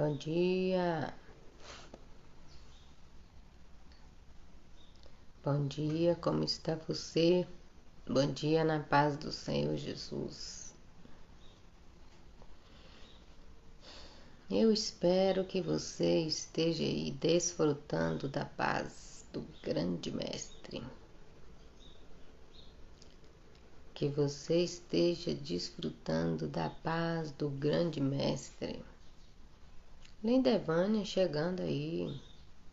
Bom dia, bom dia, como está você? Bom dia na paz do Senhor Jesus. Eu espero que você esteja aí desfrutando da paz do grande Mestre. Que você esteja desfrutando da paz do grande Mestre. Linda Evânia chegando aí,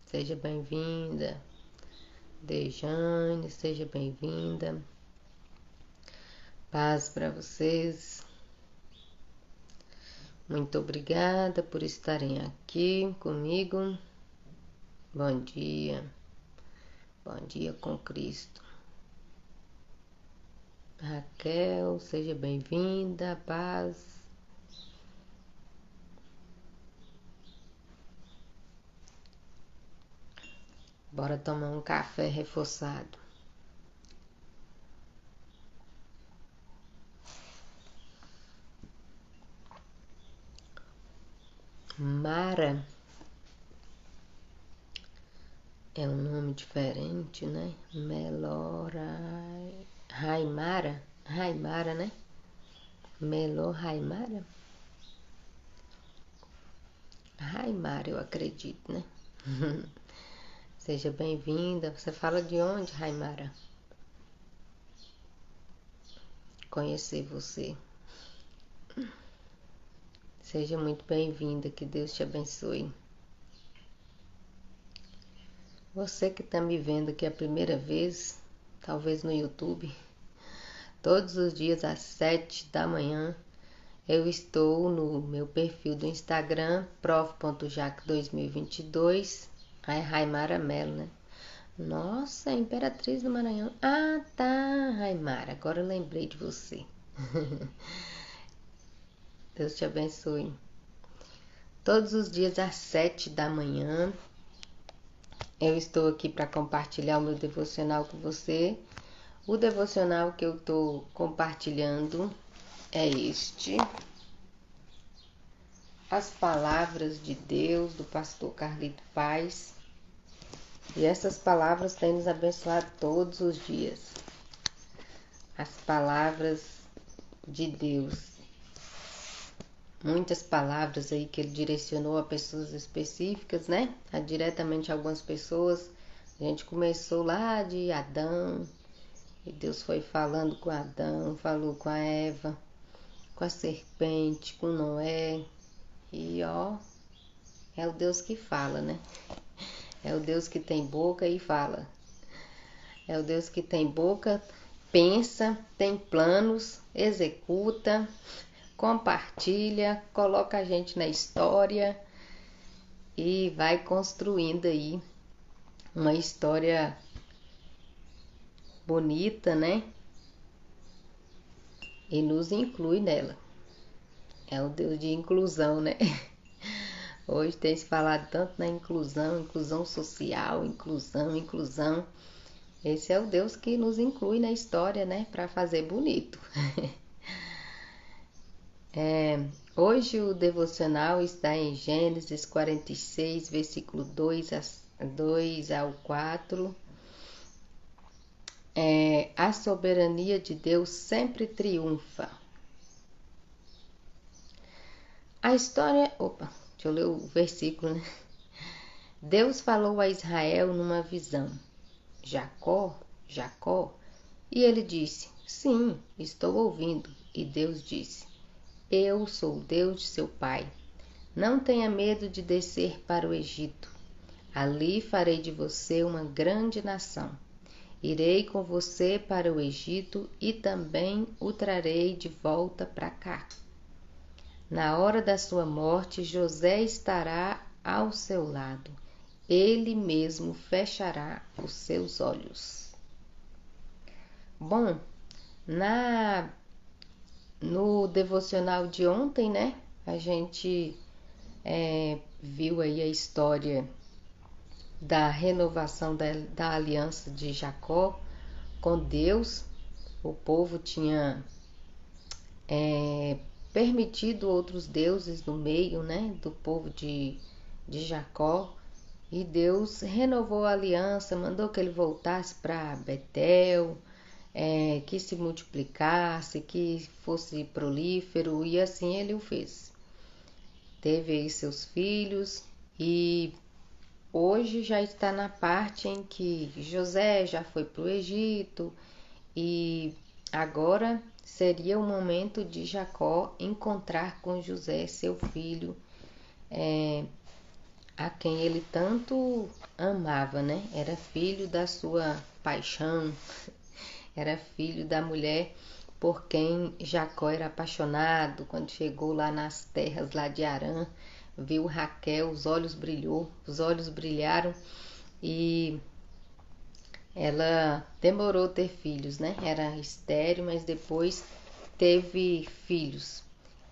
seja bem-vinda. Dejane, seja bem-vinda. Paz para vocês. Muito obrigada por estarem aqui comigo. Bom dia com Cristo. Raquel, seja bem-vinda. Paz. Bora tomar um café reforçado. Mara é um nome diferente, né? Melora Raimara, né? Melor Raimara, eu acredito, né? Seja bem-vinda. Você fala de onde, Raimara? Conhecer você. Seja muito bem-vinda, que Deus te abençoe. Você que está me vendo aqui a primeira vez, talvez no YouTube, todos os dias às 7 da manhã, eu estou no meu perfil do Instagram, prof.jac2022, a Raimara Mello, né? Nossa, Imperatriz do Maranhão. Ah, tá, Raimara, agora eu lembrei de você. Deus te abençoe. Todos os dias às 7 da manhã, eu estou aqui para compartilhar o meu devocional com você. O devocional que eu estou compartilhando é este. As palavras de Deus, do pastor Carlito Paz. E essas palavras têm nos abençoado todos os dias. As palavras de Deus. Muitas palavras aí que ele direcionou a pessoas específicas, né? Diretamente a algumas pessoas. A gente começou lá de Adão, e Deus foi falando com Adão, falou com a Eva, com a serpente, com Noé. E é o Deus que fala, né? É o Deus que tem boca e fala. É o Deus que tem boca, pensa, tem planos, executa, compartilha, coloca a gente na história e vai construindo aí uma história bonita, né? E nos inclui nela. É o Deus de inclusão, né? Hoje tem se falado tanto na inclusão social, inclusão. Esse é o Deus que nos inclui na história, né? Para fazer bonito. Hoje o devocional está em Gênesis 46, versículo 2 ao 4. A soberania de Deus sempre triunfa. A história... deixa eu ler o versículo, né? Deus falou a Israel numa visão. Jacó, Jacó. E ele disse, sim, estou ouvindo. E Deus disse, eu sou o Deus de seu pai. Não tenha medo de descer para o Egito. Ali farei de você uma grande nação. Irei com você para o Egito e também o trarei de volta para cá. Na hora da sua morte, José estará ao seu lado. Ele mesmo fechará os seus olhos. Bom, no devocional de ontem, né? A gente viu aí a história da renovação da aliança de Jacó com Deus. O povo tinha permitido outros deuses no meio, né, do povo de Jacó. E Deus renovou a aliança, mandou que ele voltasse para Betel, que se multiplicasse, que fosse prolífero, e assim ele o fez. Teve aí seus filhos e hoje já está na parte em que José já foi para o Egito e agora seria o momento de Jacó encontrar com José, seu filho, a quem ele tanto amava, né? Era filho da sua paixão, era filho da mulher por quem Jacó era apaixonado. Quando chegou lá nas terras lá de Harã, viu Raquel, os olhos brilharam e ela demorou a ter filhos, né? Era estéril, mas depois teve filhos.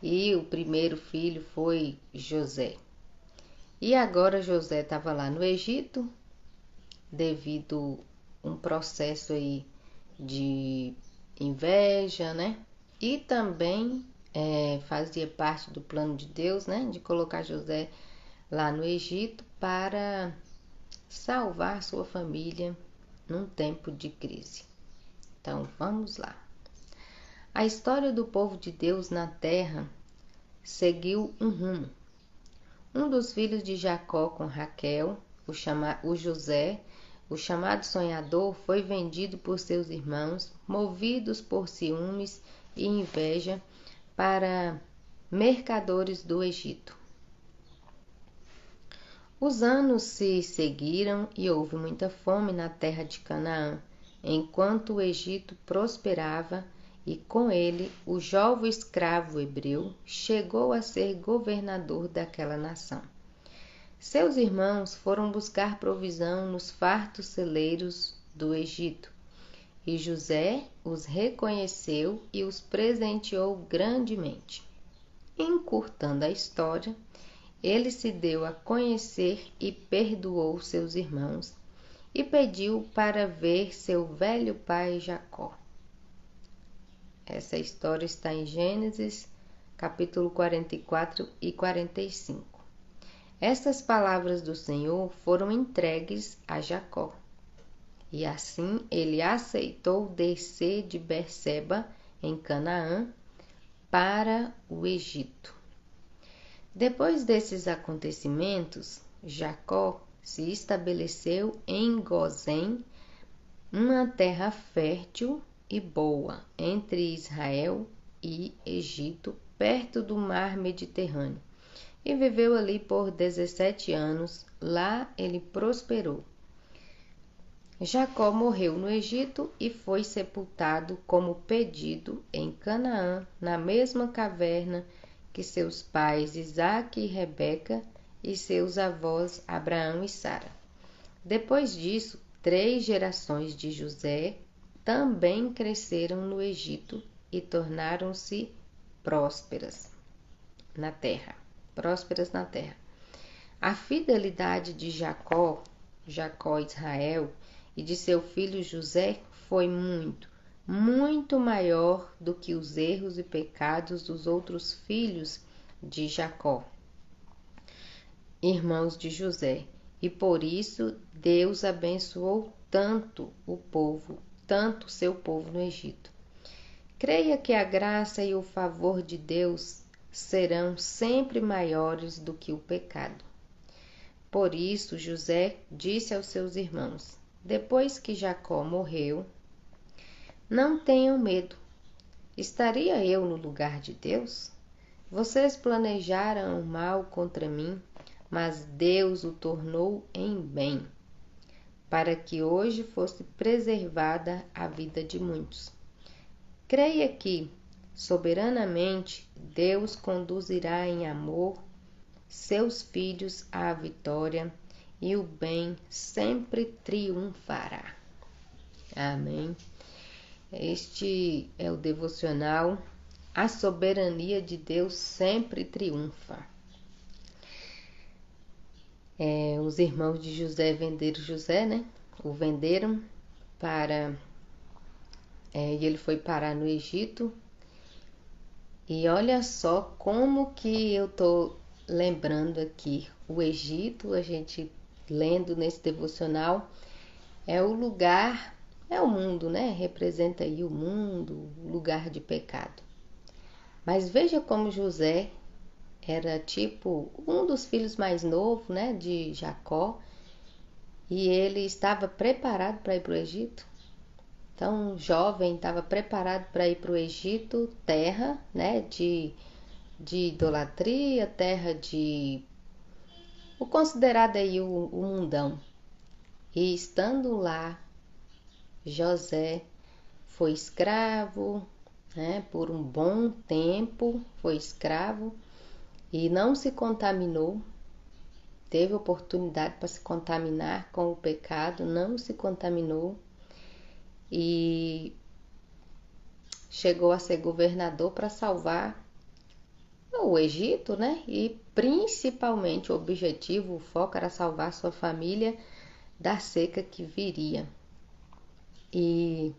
E o primeiro filho foi José. E agora José estava lá no Egito, devido a um processo aí de inveja, né? E também fazia parte do plano de Deus, né? De colocar José lá no Egito para salvar sua família num tempo de crise. Então, vamos lá. A história do povo de Deus na terra seguiu um rumo. Um dos filhos de Jacó com Raquel, o José, o chamado sonhador, foi vendido por seus irmãos, movidos por ciúmes e inveja, para mercadores do Egito. Os anos se seguiram e houve muita fome na terra de Canaã, enquanto o Egito prosperava, e com ele o jovem escravo hebreu chegou a ser governador daquela nação. Seus irmãos foram buscar provisão nos fartos celeiros do Egito, e José os reconheceu e os presenteou grandemente. Encurtando a história, ele se deu a conhecer e perdoou seus irmãos, e pediu para ver seu velho pai Jacó. Essa história está em Gênesis, capítulo 44 e 45. Estas palavras do Senhor foram entregues a Jacó, e assim ele aceitou descer de Berseba, em Canaã, para o Egito. Depois desses acontecimentos, Jacó se estabeleceu em Gozém, uma terra fértil e boa entre Israel e Egito, perto do mar Mediterrâneo, e viveu ali por 17 anos. Lá ele prosperou. Jacó morreu no Egito e foi sepultado como pedido em Canaã, na mesma caverna que seus pais Isaque e Rebeca e seus avós Abraão e Sara. Depois disso, 3 gerações de José também cresceram no Egito e tornaram-se prósperas na terra. A fidelidade de Jacó Israel, e de seu filho José foi muito maior do que os erros e pecados dos outros filhos de Jacó, irmãos de José, e por isso Deus abençoou tanto seu povo no Egito. Creia que a graça e o favor de Deus serão sempre maiores do que o pecado. Por isso José disse aos seus irmãos, depois que Jacó morreu: não tenham medo. Estaria eu no lugar de Deus? Vocês planejaram o mal contra mim, mas Deus o tornou em bem, para que hoje fosse preservada a vida de muitos. Creia que, soberanamente, Deus conduzirá em amor seus filhos à vitória, e o bem sempre triunfará. Amém. Este é o devocional. A soberania de Deus sempre triunfa. Os irmãos de José venderam José, né? O venderam para... e ele foi parar no Egito. E olha só como que eu tô lembrando aqui. O Egito, a gente lendo nesse devocional, é o lugar, é o mundo, né? Representa aí o mundo, o lugar de pecado. Mas veja como José era tipo um dos filhos mais novos, né, de Jacó, e ele estava preparado para ir para o Egito. Então, jovem, estava preparado para ir para o Egito, terra, né, de idolatria, terra de o considerado aí o mundão. E estando lá, José foi escravo, né, por um bom tempo, foi escravo e não se contaminou, teve oportunidade para se contaminar com o pecado, não se contaminou e chegou a ser governador para salvar o Egito, né? E principalmente o objetivo, o foco era salvar sua família da seca que viria. E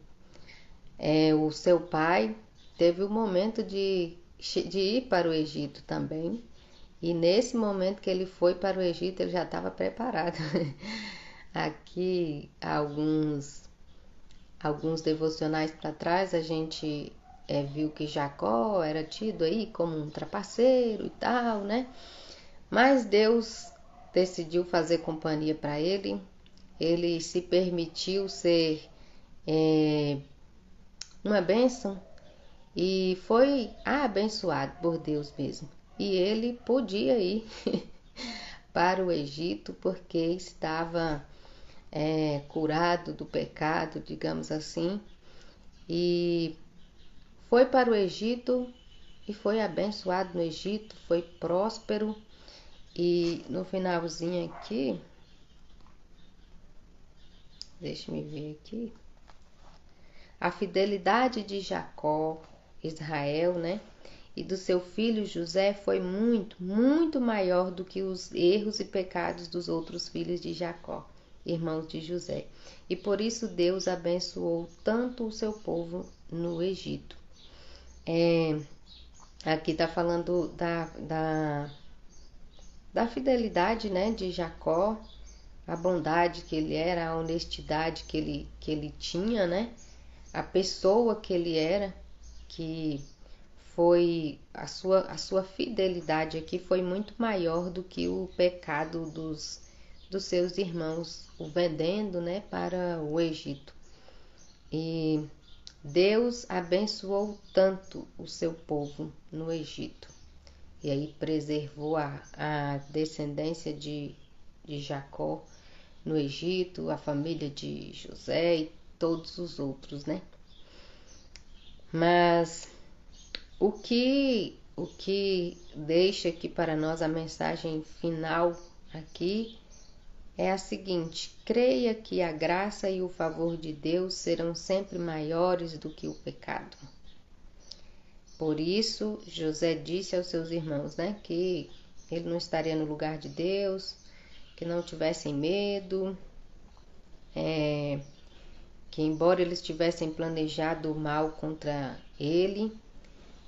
o seu pai teve o momento de ir para o Egito também. E nesse momento que ele foi para o Egito, ele já estava preparado. Aqui, alguns devocionais para trás, a gente viu que Jacó era tido aí como um trapaceiro e tal, né? Mas Deus decidiu fazer companhia para ele. Ele se permitiu ser uma bênção e foi abençoado por Deus mesmo. E ele podia ir para o Egito porque estava curado do pecado, digamos assim, e foi para o Egito e foi abençoado no Egito, foi próspero. E no finalzinho aqui, deixa-me ver aqui, a fidelidade de Jacó, Israel, né? E do seu filho José foi muito, muito maior do que os erros e pecados dos outros filhos de Jacó, irmãos de José. E por isso Deus abençoou tanto o seu povo no Egito. Aqui está falando da fidelidade, né, de Jacó, a bondade que ele era, a honestidade que ele tinha, né? A pessoa que ele era, que foi a sua fidelidade aqui foi muito maior do que o pecado dos seus irmãos, o vendendo, né, para o Egito. E Deus abençoou tanto o seu povo no Egito. E aí preservou a descendência de Jacó no Egito, a família de José e todos os outros, né? Mas o que deixa aqui para nós a mensagem final aqui é a seguinte: creia que a graça e o favor de Deus serão sempre maiores do que o pecado. Por isso, José disse aos seus irmãos, né, que ele não estaria no lugar de Deus, que não tivessem medo, que embora eles tivessem planejado o mal contra ele,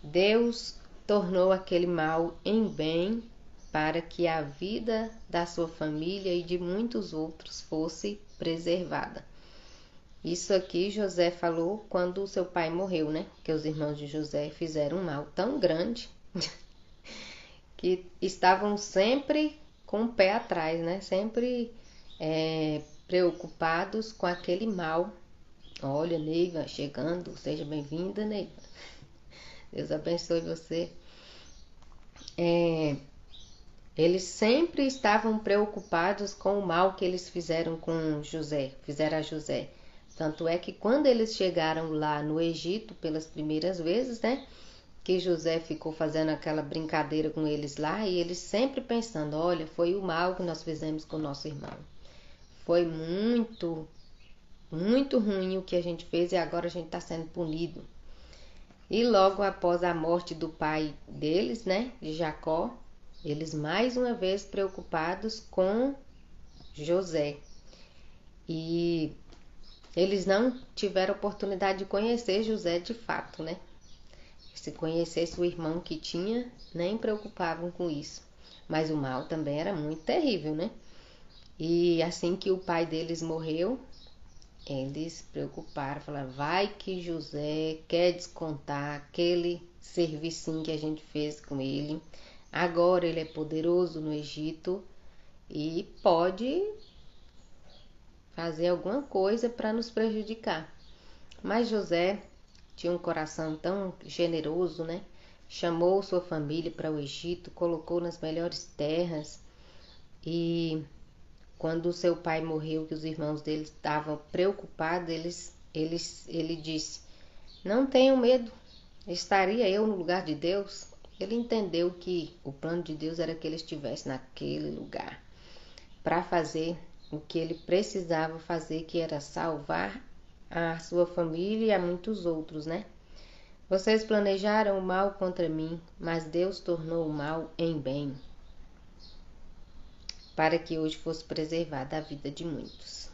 Deus tornou aquele mal em bem para que a vida da sua família e de muitos outros fosse preservada. Isso aqui José falou quando seu pai morreu, né? Que os irmãos de José fizeram um mal tão grande que estavam sempre com o pé atrás, né? Sempre preocupados com aquele mal. Olha, Neiva, chegando, seja bem-vinda, Neiva. Deus abençoe você. Eles sempre estavam preocupados com o mal que eles fizeram com José, fizeram a José. Tanto é que quando eles chegaram lá no Egito pelas primeiras vezes, né, que José ficou fazendo aquela brincadeira com eles lá e eles sempre pensando, olha, foi o mal que nós fizemos com o nosso irmão. Foi muito, muito ruim o que a gente fez e agora a gente está sendo punido. E logo após a morte do pai deles, né, de Jacó, eles mais uma vez preocupados com José. E eles não tiveram oportunidade de conhecer José de fato, né? Se conhecesse o irmão que tinha, nem preocupavam com isso. Mas o mal também era muito terrível, né? E assim que o pai deles morreu, eles se preocuparam, falaram, vai que José quer descontar aquele servicinho que a gente fez com ele. Agora ele é poderoso no Egito e pode fazer alguma coisa para nos prejudicar. Mas José tinha um coração tão generoso, né? Chamou sua família para o Egito, colocou nas melhores terras e quando seu pai morreu, que os irmãos dele estavam preocupados, ele disse, não tenham medo, estaria eu no lugar de Deus? Ele entendeu que o plano de Deus era que ele estivesse naquele lugar para fazer o que ele precisava fazer, que era salvar a sua família e a muitos outros, né? Vocês planejaram o mal contra mim, mas Deus tornou o mal em bem, para que hoje fosse preservada a vida de muitos.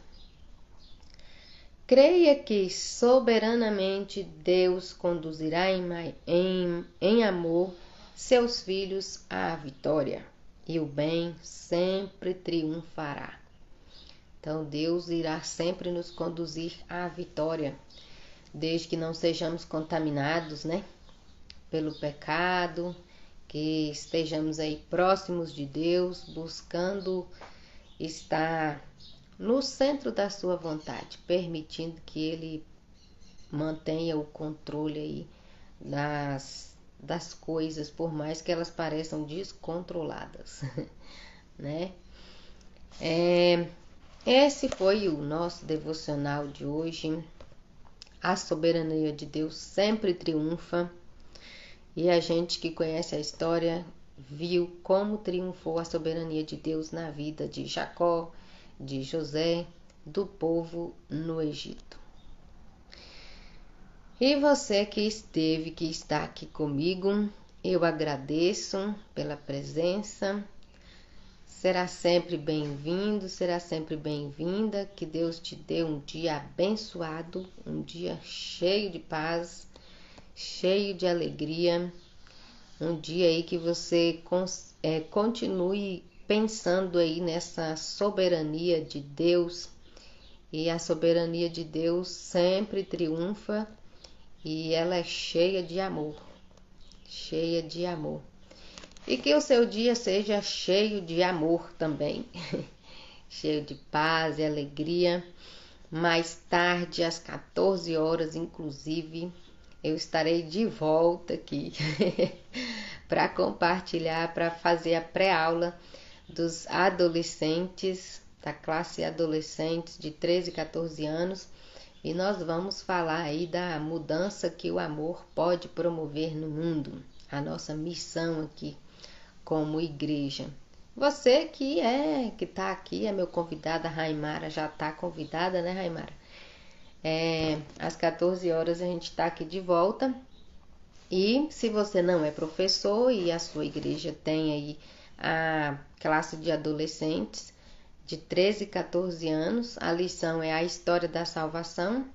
Creia que soberanamente Deus conduzirá em amor seus filhos à vitória, e o bem sempre triunfará. Então Deus irá sempre nos conduzir à vitória, desde que não sejamos contaminados, né, pelo pecado, que estejamos aí próximos de Deus, buscando estar no centro da sua vontade, permitindo que Ele mantenha o controle aí das coisas, por mais que elas pareçam descontroladas, né? Esse foi o nosso devocional de hoje. A soberania de Deus sempre triunfa. E a gente que conhece a história viu como triunfou a soberania de Deus na vida de Jacó, de José, do povo no Egito. E você que está aqui comigo, eu agradeço pela presença. Será sempre bem-vindo, será sempre bem-vinda. Que Deus te dê um dia abençoado, um dia cheio de paz, cheio de alegria, um dia aí que você continue pensando aí nessa soberania de Deus, e a soberania de Deus sempre triunfa e ela é cheia de amor, cheia de amor. E que o seu dia seja cheio de amor também, cheio de paz e alegria. Mais tarde, às 14 horas, inclusive, eu estarei de volta aqui para compartilhar, para fazer a pré-aula dos adolescentes, da classe adolescentes de 13 e 14 anos. E nós vamos falar aí da mudança que o amor pode promover no mundo. A nossa missão aqui como igreja. Você que está aqui, é meu convidado, a Raimara já está convidada, né, Raimara? Às 14 horas a gente está aqui de volta. E se você não é professor e a sua igreja tem aí a classe de adolescentes de 13 e 14 anos, a lição é a história da salvação,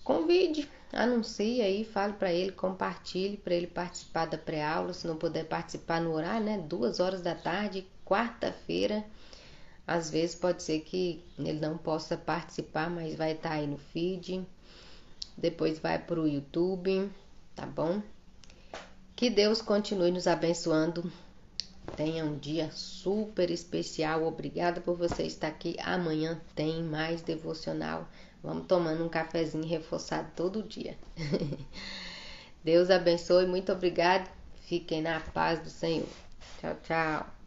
convide, anuncie aí, fale para ele, compartilhe para ele participar da pré-aula, se não puder participar no horário, né, 2 horas da tarde, quarta-feira. Às vezes pode ser que ele não possa participar, mas vai estar aí no feed, depois vai para o YouTube, tá bom? Que Deus continue nos abençoando. Tenha um dia super especial. Obrigada por você estar aqui. Amanhã tem mais devocional. Vamos tomando um cafezinho reforçado todo dia. Deus abençoe. Muito obrigada. Fiquem na paz do Senhor. Tchau, tchau.